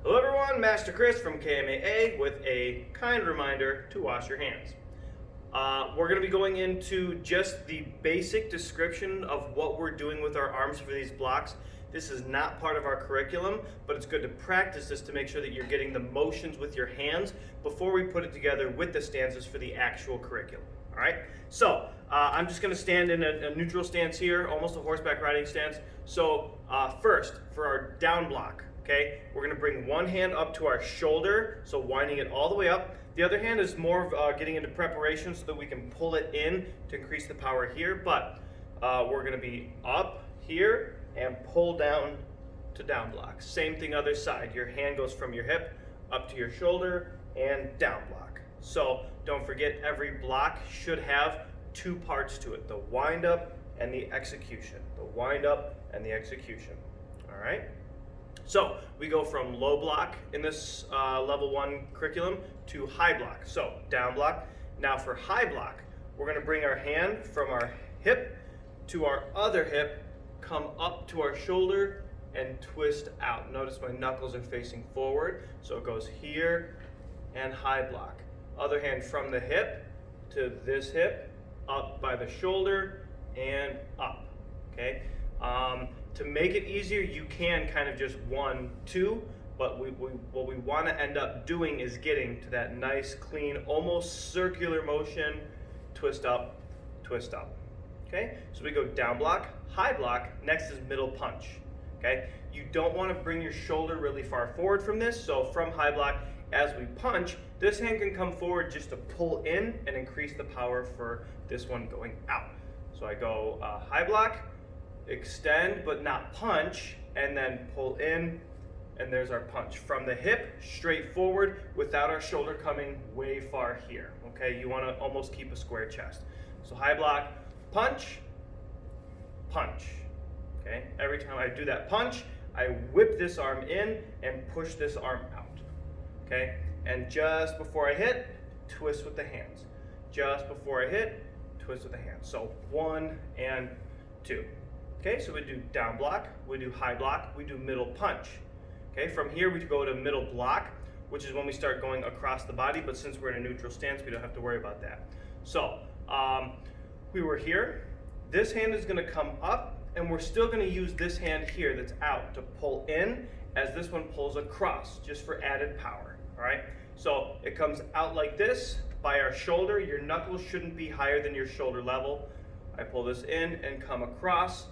Hello everyone, Master Chris from KMAA with a kind reminder to wash your hands. We're going to be going into just the basic description of what we're doing with our arms for these blocks. This is not part of our curriculum, but it's good to practice this to make sure that you're getting the motions with your hands before we put it together with the stances for the actual curriculum. All right, so I'm just going to stand in a neutral stance here, almost a horseback riding stance. So first, for our down block, okay, we're going to bring one hand up to our shoulder, so winding it all the way up. The other hand is more of getting into preparation so that we can pull it in to increase the power here, but we're going to be up here and pull down to down block. Same thing other side. Your hand goes from your hip up to your shoulder and down block. So don't forget, every block should have two parts to it, the wind up and the execution. The wind up and the execution. All right? So we go from low block in this level 1 curriculum to high block. So down block. Now for high block, we're going to bring our hand from our hip to our other hip, come up to our shoulder and twist out. Notice my knuckles are facing forward. So it goes here and high block. Other hand from the hip to this hip, up by the shoulder and up. Okay. To make it easier, you can kind of just 1, 2, but what we want to end up doing is getting to that nice, clean, almost circular motion, twist up, twist up. Okay, so we go down block, high block, next is middle punch. Okay, you don't want to bring your shoulder really far forward from this, so from high block, as we punch, this hand can come forward just to pull in and increase the power for this one going out. So I go high block, extend but not punch, and then pull in, and there's our punch from the hip straight forward without our shoulder coming way far here. Okay, you want to almost keep a square chest. So high block, punch, punch. Okay, every time I do that punch, I whip this arm in and push this arm out. Okay, and just before I hit, twist with the hands. Just before I hit, twist with the hands. So 1 and 2. Okay, so we do down block, we do high block, we do middle punch. Okay, from here we go to middle block, which is when we start going across the body, but since we're in a neutral stance, we don't have to worry about that. So, we were here, this hand is gonna come up, and we're still gonna use this hand here that's out to pull in, as this one pulls across, just for added power, all right? So, it comes out like this, by our shoulder. Your knuckles shouldn't be higher than your shoulder level. I pull this in and come across.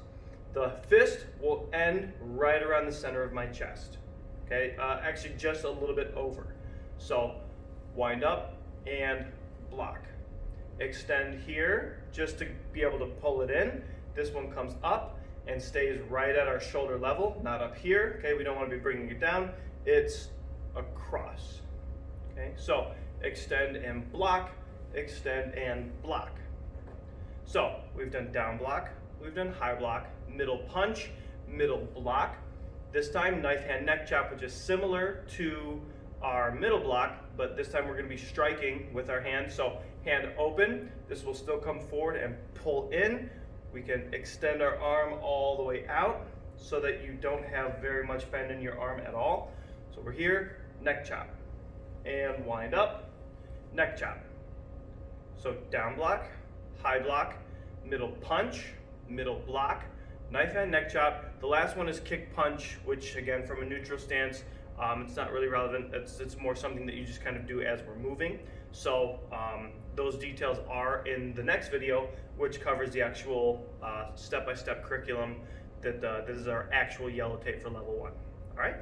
The fist will end right around the center of my chest. Okay, actually just a little bit over. So wind up and block. Extend here just to be able to pull it in. This one comes up and stays right at our shoulder level, not up here. Okay, we don't want to be bringing it down. It's across. Okay, so extend and block, extend and block. So we've done down block, we've done high block, middle punch, middle block. This time knife hand neck chop, which is similar to our middle block, but this time we're going to be striking with our hand. So hand open, this will still come forward and pull in. We can extend our arm all the way out so that you don't have very much bend in your arm at all. So we're here, neck chop, and wind up, neck chop. So down block, high block, middle punch, middle block, knife hand neck chop. The last one is kick punch, which again, from a neutral stance, it's not really relevant. It's more something that you just kind of do as we're moving. So those details are in the next video, which covers the actual step-by-step curriculum that this is our actual yellow tape for level 1. All right.